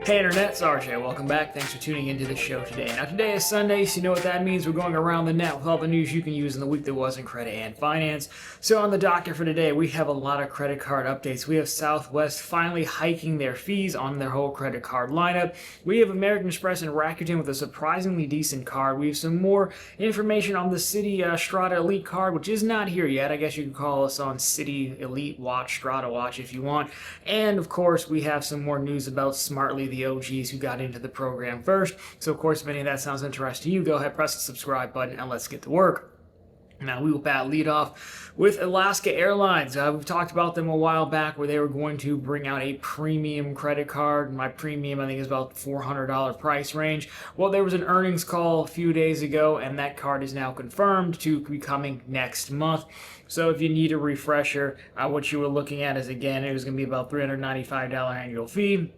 Hey Internet, it's RJ. Welcome back. Thanks for tuning into the show today. Now today is Sunday, so you know what that means. We're going around the net with all the news you can use in the week that was in credit and finance. So on the docket for today, we have a lot of credit card updates. We have Southwest finally hiking their fees on their whole credit card lineup. We have American Express and Rakuten with a surprisingly decent card. We have some more information on the Citi Strata Elite card, which is not here yet. I guess you could call us on Citi Elite Watch, Strata Watch if you want. And of course, we have some more news about Smartly, the OGs who got into the program first. So of course, if any of that sounds interesting to you, go ahead, press the subscribe button, and let's get to work. Now, we will lead off with Alaska Airlines. We've talked about them a while back where they were going to bring out a premium credit card. My premium, I think, is about $400 price range. Well, there was an earnings call a few days ago, and that card is now confirmed to be coming next month. So if you need a refresher, what you were looking at is, again, it was going to be about $395 annual fee.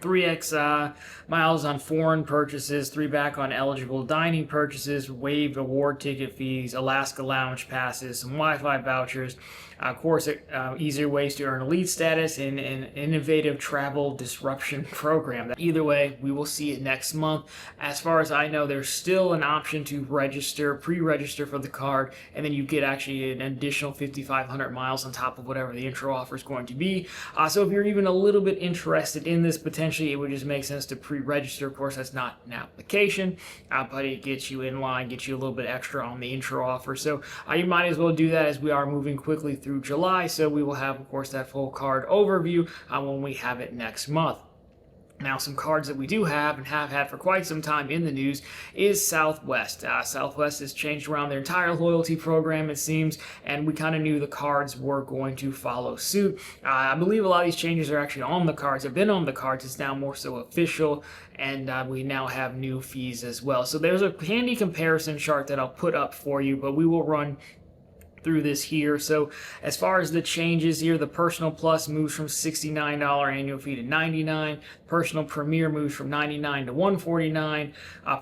3x miles on foreign purchases, 3 back on eligible dining purchases, waived award ticket fees, Alaska lounge passes, some Wi-Fi vouchers, of course, easier ways to earn elite status, and an innovative travel disruption program. Either way, we will see it next month. As far as I know, there's still an option to pre-register for the card, and then you get actually an additional 5,500 miles on top of whatever the intro offer is going to be. So if you're even a little bit interested in this, potentially it would just make sense to pre-register. Of course, that's not an application, but it gets you in line, gets you a little bit extra on the intro offer. So you might as well do that, as we are moving quickly through July. So we will have, of course, that full card overview when we have it next month. Now, some cards that we do have and have had for quite some time in the news is Southwest. Southwest has changed around their entire loyalty program, it seems, and we kind of knew the cards were going to follow suit. I believe a lot of these changes are actually on the cards, have been on the cards. It's now more so official, and we now have new fees as well. So there's a handy comparison chart that I'll put up for you, but we will run through this here. So as far as the changes here, the Personal Plus moves from $69 annual fee to $99. Personal Premier moves from $99 to $149.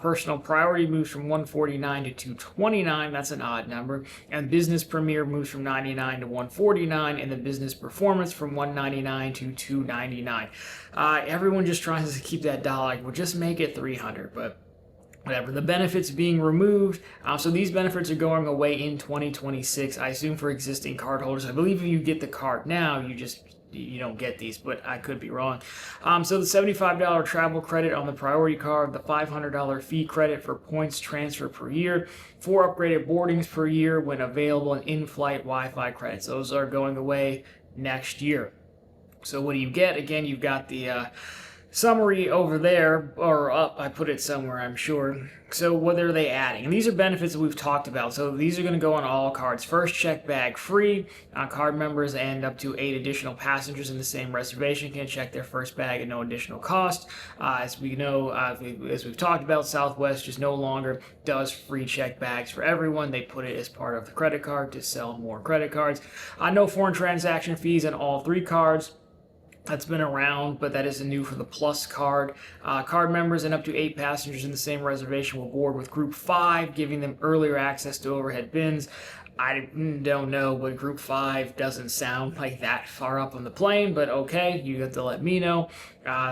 Personal Priority moves from $149 to $229. That's an odd number. And Business Premier moves from $99 to $149, and the Business Performance from $199 to $299. Everyone just tries to keep that dollar. We'll just make it $300, but whatever. The benefits being removed. So these benefits are going away in 2026, I assume, for existing cardholders. I believe if you get the card now, you don't get these, but I could be wrong. So the $75 travel credit on the priority card, the $500 fee credit for points transfer per year, 4 upgraded boardings per year when available, and in-flight Wi-Fi credits. Those are going away next year. So what do you get? Again, you've got the summary over there, or up, I put it somewhere, I'm sure. So what are they adding? And these are benefits that we've talked about. So these are going to go on all cards. First check bag free. Card members and up to 8 additional passengers in the same reservation can check their first bag at no additional cost. As we know, as we've talked about, Southwest just no longer does free check bags for everyone. They put it as part of the credit card to sell more credit cards. No foreign transaction fees on all 3 cards. That's been around, but that is new for the Plus card. Card members and up to 8 passengers in the same reservation will board with Group 5, giving them earlier access to overhead bins. I don't know, but Group 5 doesn't sound like that far up on the plane, but okay, you have to let me know.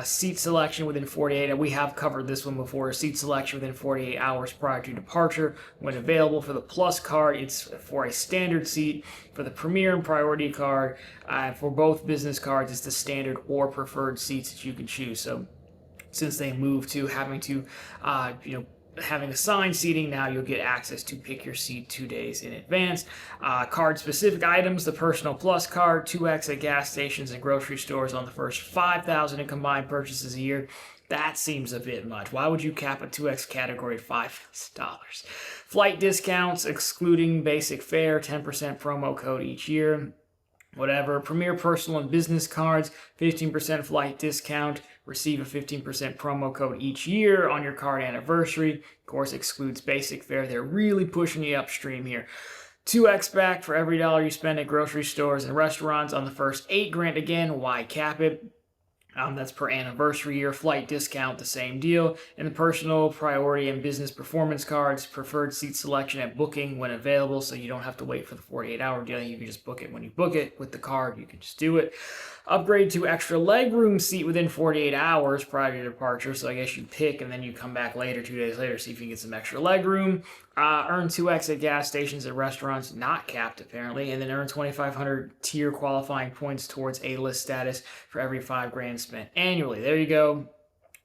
Seat selection within 48, and we have covered this one before. Seat selection within 48 hours prior to departure. When available for the Plus card, it's for a standard seat. For the Premier and Priority card, for both business cards, it's the standard or preferred seats that you can choose. So since they moved to having to, having assigned seating, now you'll get access to pick your seat 2 days in advance. Card-specific items, the Personal Plus card, 2x at gas stations and grocery stores on the first 5,000 in combined purchases a year. That seems a bit much. Why would you cap a 2x category at $5,000? Flight discounts, excluding basic fare, 10% promo code each year. Whatever. Premier Personal and Business cards, 15% flight discount. Receive a 15% promo code each year on your card anniversary. Of course, excludes basic fare. They're really pushing you upstream here. 2x back for every dollar you spend at grocery stores and restaurants on the first $8,000. Again, why cap it? That's per anniversary year. Flight discount, the same deal. And the Personal, Priority, and Business Performance cards, preferred seat selection at booking when available, so you don't have to wait for the 48-hour deal. You can just book it when you book it with the card. You can just do it. Upgrade to extra legroom seat within 48 hours prior to departure. So I guess you pick and then you come back later, 2 days later, see if you can get some extra legroom. Earn 2x at gas stations and restaurants, not capped apparently, and then earn 2,500 tier qualifying points towards A-list status for every $5,000 spent annually. There you go.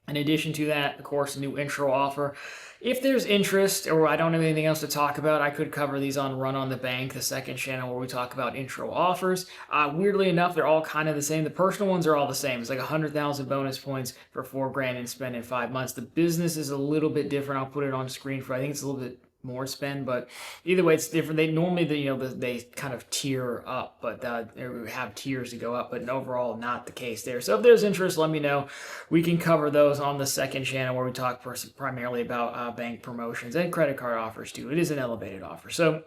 In addition to that, of course, a new intro offer. If there's interest, or I don't have anything else to talk about, I could cover these on Run on the Bank, the second channel where we talk about intro offers. Weirdly enough, they're all kind of the same. The personal ones are all the same. It's like 100,000 bonus points for $4,000 and spend in 5 months. The business is a little bit different. I'll put it on screen for, I think it's a little bit more spend, but either way it's different. They normally they kind of tier up, but they have tiers to go up, but overall not the case there. So if there's interest, let me know. We can cover those on the second channel where we talk primarily about bank promotions and credit card offers too. It is an elevated offer. So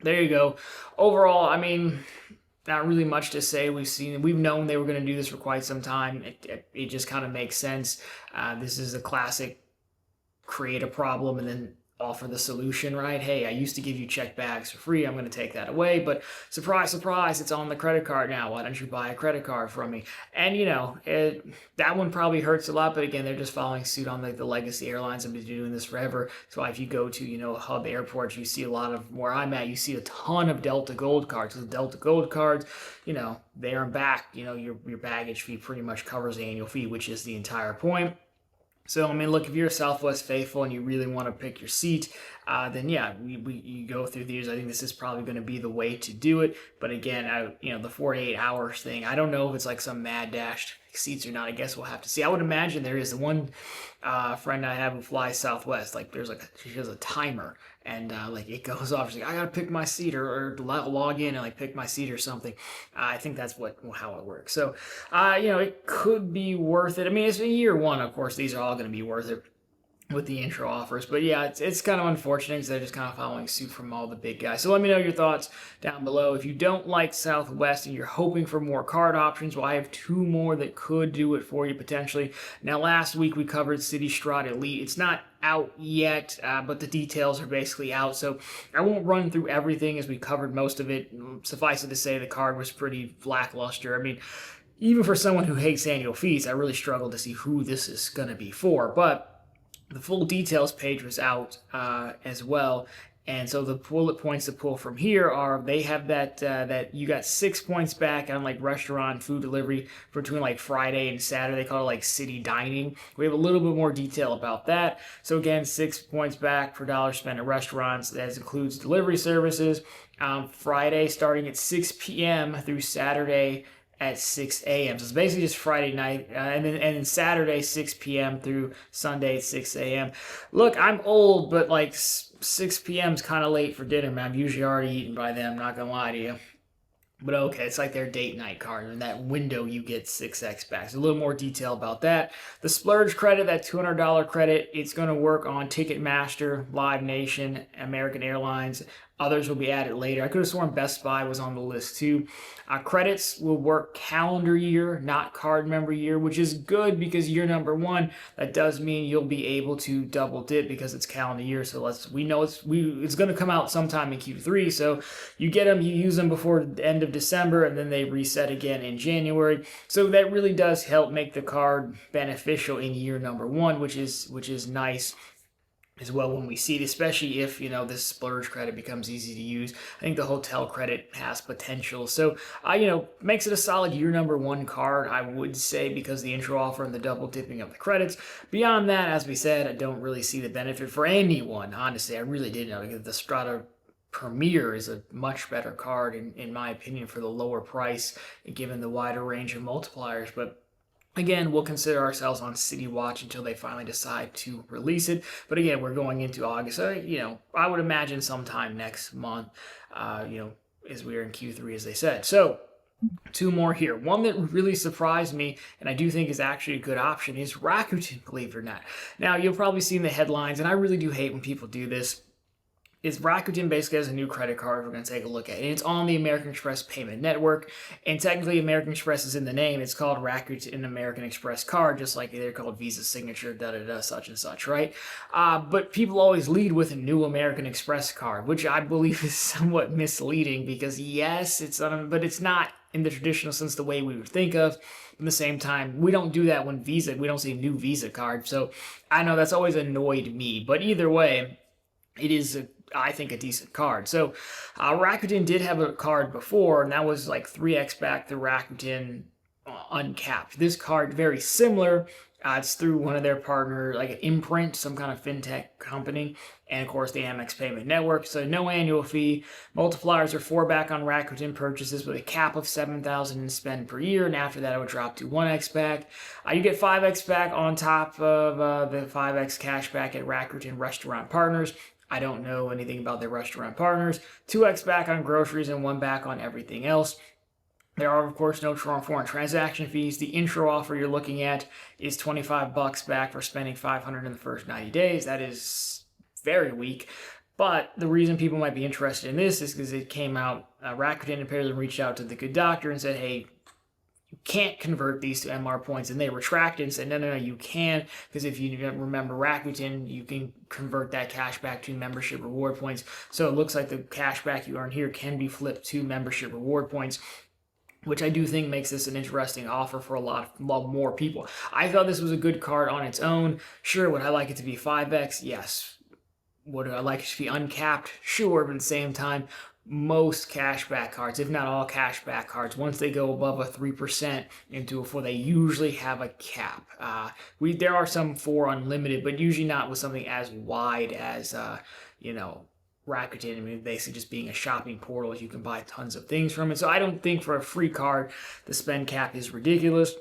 there you go. Overall, I mean, not really much to say. We've known they were going to do this for quite some time. It just kind of makes sense. This is a classic create a problem and then offer the solution, right? Hey, I used to give you check bags for free. I'm going to take that away. But surprise, surprise, it's on the credit card now. Why don't you buy a credit card from me? And, that one probably hurts a lot. But again, they're just following suit on the legacy airlines. Have been doing this forever. So if you go to, hub airports, you see a lot of, where I'm at, you see a ton of Delta Gold cards. So the Delta Gold cards, they earn back, your baggage fee pretty much covers the annual fee, which is the entire point. So, I mean, look, if you're a Southwest faithful and you really want to pick your seat, then yeah, you go through these. I think this is probably going to be the way to do it. But again, the 48 hours thing, I don't know if it's like some mad dash seats or not. I guess we'll have to see. I would imagine there is. The one friend I have who flies Southwest, she has a timer, and it goes off. She's like, I gotta pick my seat or log in and pick my seat or something. I think that's how it works. So, it could be worth it. I mean, it's year one, of course. These are all going to be worth it with the intro offers. But yeah, it's kind of unfortunate because they're just kind of following suit from all the big guys. So let me know your thoughts down below. If you don't like Southwest and you're hoping for more card options, well, I have 2 more that could do it for you potentially. Now, last week we covered Citi Strata Elite. It's not out yet, but the details are basically out. So I won't run through everything as we covered most of it. Suffice it to say, the card was pretty lackluster. I mean, even for someone who hates annual fees, I really struggled to see who this is going to be for. But the full details page was out as well. And so the bullet points to pull from here are, they have that you got 6 points back on restaurant food delivery for between Friday and Saturday. They call it city dining. We have a little bit more detail about that. So again, 6 points back per dollar spent at restaurants. That includes delivery services. Friday starting at 6 p.m. through Saturday at 6 a.m. So it's basically just Friday night, and then Saturday 6 p.m. through Sunday 6 a.m. Look, I'm old, but 6 p.m. is kind of late for dinner, man. I'm usually already eaten by then, I'm not gonna lie to you. But okay, it's like their date night card. In that window, you get 6x back. So a little more detail about that. The splurge credit, that $200 credit, it's going to work on Ticketmaster, Live Nation, American Airlines. Others will be added later. I could have sworn Best Buy was on the list too. Credits will work calendar year, not card member year, which is good because year number 1, that does mean you'll be able to double dip because it's calendar year. So we know it's going to come out sometime in Q3. So you get them, you use them before the end of December, and then they reset again in January. So that really does help make the card beneficial in year number 1, which is nice as well when we see it, especially if this splurge credit becomes easy to use. I think the hotel credit has potential, so makes it a solid year number 1 card, I would say, because the intro offer and the double dipping of the credits. Beyond that, as we said, I don't really see the benefit for anyone. Honestly, I really didn't, because the Strata Premier is a much better card in my opinion for the lower price, given the wider range of multipliers. But again, we'll consider ourselves on Citi Watch until they finally decide to release it. But again, we're going into August. So, I would imagine sometime next month, as we are in Q3, as they said. So 2 more here. One that really surprised me, and I do think is actually a good option, is Rakuten, believe it or not. Now, you'll probably see in the headlines, and I really do hate when people do this, is Rakuten basically has a new credit card we're going to take a look at. And it's on the American Express payment network. And technically, American Express is in the name. It's called Rakuten American Express Card, just like they're called Visa Signature, da-da-da, such and such, right? But people always lead with a new American Express card, which I believe is somewhat misleading because, yes, but it's not in the traditional sense the way we would think of. At the same time, we don't do that when we don't say new Visa card. So I know that's always annoyed me. But either way, it is, I think, a decent card. So Rakuten did have a card before, and that was like 3x back the Rakuten Uncapped. This card, very similar. It's through one of their partners, like an imprint, some kind of fintech company, and of course the Amex payment network. So no annual fee. Multipliers are 4 back on Rakuten purchases with a cap of $7,000 in spend per year, and after that it would drop to 1x back. You get 5x back on top of the 5x cash back at Rakuten restaurant partners. I don't know anything about their restaurant partners. 2x back on groceries and 1 back on everything else. There are, of course, no foreign transaction fees. The intro offer you're looking at is $25 back for spending $500 in the first 90 days. That is very weak. But the reason people might be interested in this is because it came out, Rakuten apparently reached out to the good doctor and said, hey, you can't convert these to MR points, and they retracted and said, no, you can, because if you remember Rakuten, you can convert that cash back to membership reward points. So it looks like the cash back you earn here can be flipped to membership reward points, which I do think makes this an interesting offer for a lot more people. I thought this was a good card on its own. Sure, would I like it to be 5x? Yes. Would I like it to be uncapped? Sure, but at the same time, most cashback cards, if not all cashback cards, once they go above a 3% into a 4, they usually have a cap. There are some for unlimited, but usually not with something as wide as, Rakuten. I mean, basically just being a shopping portal, you can buy tons of things from it. So I don't think for a free card, the spend cap is ridiculous.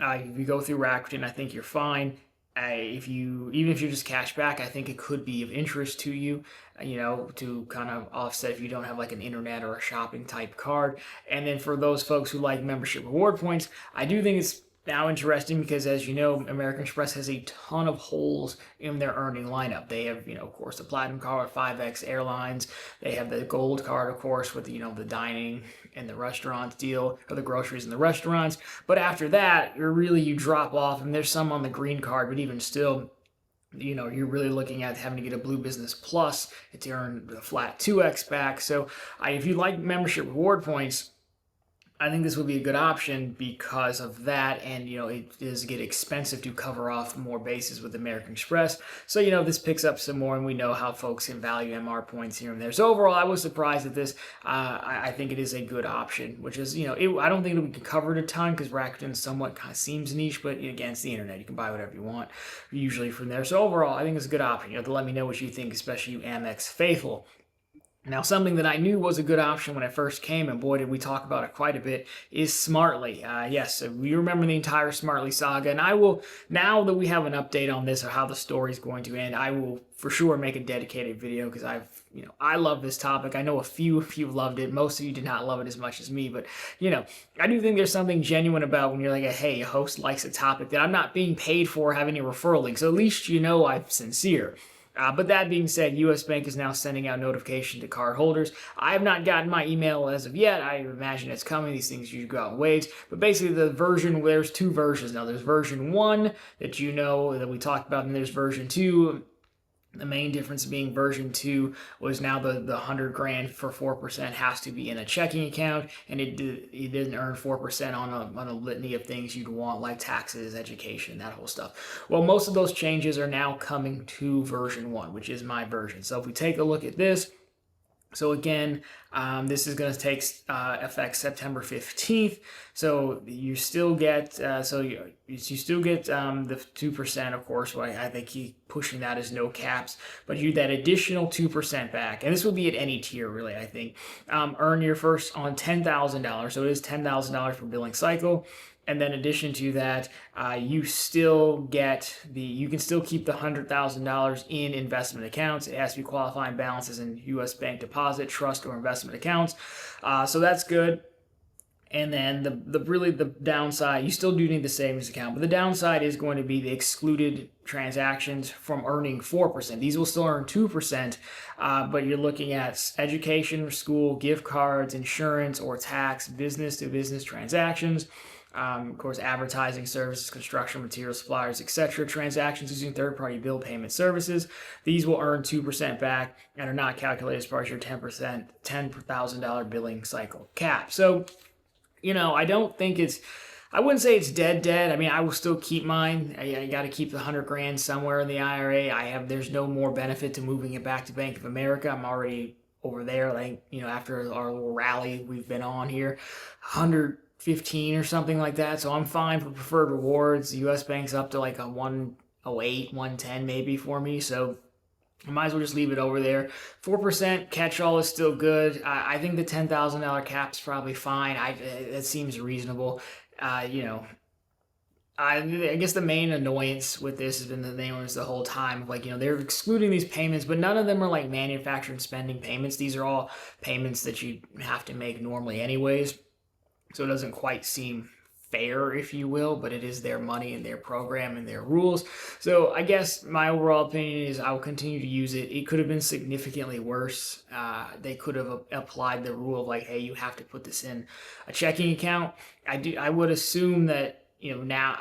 If you go through Rakuten, I think you're fine. Even if you just cash back, I think it could be of interest to you, to kind of offset if you don't have like an internet or a shopping type card. And then for those folks who like membership reward points, I do think it's now interesting because, as you know, American Express has a ton of holes in their earning lineup. They have, of course, the Platinum card, 5X Airlines. They have the Gold card, of course, with, the dining and the restaurants deal, or the groceries and the restaurants. But after that, you drop off, and there's some on the green card, but even still, you're really looking at having to get a Blue Business Plus to earn the flat 2x back. So if you like membership reward points, I think this would be a good option because of that, and it does get expensive to cover off more bases with American Express. So this picks up some more, and we know how folks can value MR points here and there. So overall, I was surprised at this. I think it is a good option, which is I don't think it would cover it a ton because Rakuten somewhat kind of seems niche, but again, it's the internet. You can buy whatever you want usually from there. So overall, I think it's a good option. You have to let me know what you think, especially you Amex faithful. Now, something that I knew was a good option when it first came, and boy, did we talk about it quite a bit, is Smartly. Yes, so we remember the entire Smartly saga, and I will, now that we have an update on this or how the story is going to end, I will for sure make a dedicated video because I love this topic. I know a few of you loved it. Most of you did not love it as much as me, but, I do think there's something genuine about when you're like, hey, a host likes a topic that I'm not being paid for, have any referral links, so at least I'm sincere. But that being said, U.S. Bank is now sending out notification to card holders. I have not gotten my email as of yet. I imagine it's coming. These things usually go out in waves. But basically, there's 2 versions now. There's version 1 that we talked about, and there's version 2. The main difference being version 2 was now the $100,000 for 4% has to be in a checking account, and it didn't earn 4% on a litany of things you'd want, like taxes, education, that whole stuff. Well, most of those changes are now coming to version 1, which is my version. So if we take a look at this, so again, this is going to take effect September 15th. So you still get the 2%, of course. Well, I think he's pushing that as no caps, but you that additional 2% back, and this will be at any tier, really. I think earn your first on $10,000. So it is $10,000 per billing cycle. And then in addition to that, you can still keep the $100,000 in investment accounts. It has to be qualifying balances in U.S. bank deposit, trust, or investment accounts. So that's good. And then the downside, you still do need the savings account, but the downside is going to be the excluded transactions from earning 4%. These will still earn 2%, but you're looking at education, school, gift cards, insurance, or tax, business to business transactions. Of course, advertising services, construction materials, suppliers, etc. Transactions using third-party bill payment services. These will earn 2% back and are not calculated as part of your $10,000 billing cycle cap. So, I don't think I wouldn't say it's dead. I mean, I will still keep mine. I got to keep the 100 grand somewhere in the IRA. There's no more benefit to moving it back to Bank of America. I'm already over there. After our little rally we've been on here, 115 or something like that. So I'm fine for preferred rewards. The U.S. Bank's up to like a 108, 110 maybe for me. So I might as well just leave it over there. 4% catch-all is still good. I think the $10,000 cap's probably fine. That seems reasonable. I guess the main annoyance with this has been the whole time. They're excluding these payments, but none of them are like manufacturing spending payments. These are all payments that you have to make normally anyways. So it doesn't quite seem fair, if you will, but it is their money and their program and their rules. So I guess my overall opinion is I will continue to use it. It could have been significantly worse. They could have applied the rule of like, hey, you have to put this in a checking account. I would assume that, now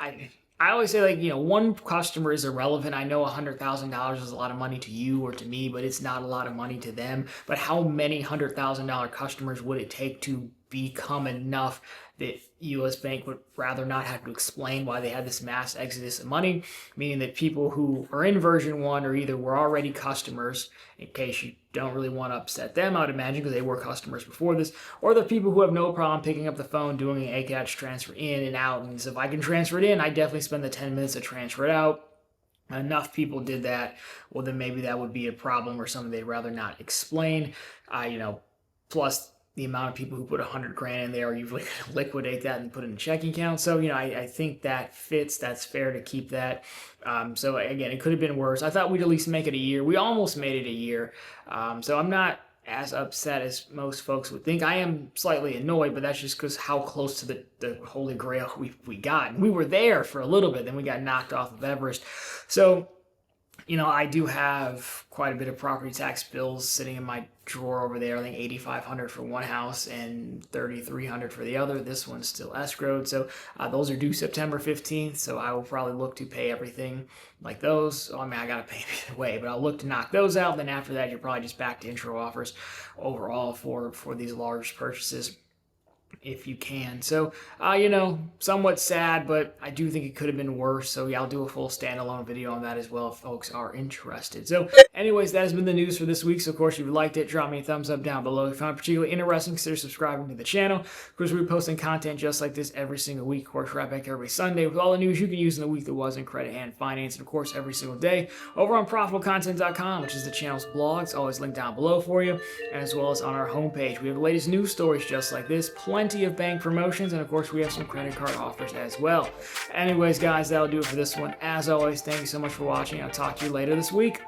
I always say one customer is irrelevant. I know $100,000 is a lot of money to you or to me, but it's not a lot of money to them. But how many $100,000 customers would it take to become enough that U.S. Bank would rather not have to explain why they had this mass exodus of money, meaning that people who are in version 1 or either were already customers, in case you don't really want to upset them, I would imagine, because they were customers before this, or the people who have no problem picking up the phone, doing an ACATS transfer in and out, and so if I can transfer it in, I definitely spend the 10 minutes to transfer it out. Enough people did that, well then maybe that would be a problem or something they'd rather not explain. Plus the amount of people who put 100 grand in there, you liquidate that and put it in a checking account. So, I think that fits. That's fair to keep that. So again, it could have been worse. I thought we'd at least make it a year. We almost made it a year. So I'm not as upset as most folks would think. I am slightly annoyed, but that's just because how close to the Holy Grail we got. And we were there for a little bit, then we got knocked off of Everest. So, I do have quite a bit of property tax bills sitting in my drawer over there. I think $8,500 for one house and $3,300 for the other. This one's still escrowed. So those are due September 15th. So I will probably look to pay everything like those. I got to pay either way, but I'll look to knock those out. Then after that, you're probably just back to intro offers overall for these large purchases, if you can. So, somewhat sad, but I do think it could have been worse. So yeah, I'll do a full standalone video on that as well if folks are interested. So anyways, that has been the news for this week. So of course, if you liked it, drop me a thumbs up down below. If you found it particularly interesting, consider subscribing to the channel. Of course, we're posting content just like this every single week. Of course, right back every Sunday with all the news you can use in the week that was in credit and finance. And of course, every single day over on profitablecontent.com, which is the channel's blog. It's always linked down below for you. And as well as on our homepage, we have the latest news stories just like this, plenty of bank promotions, and of course we have some credit card offers as well. Anyways guys, that'll do it for this one. As always, thank you so much for watching. I'll talk to you later this week.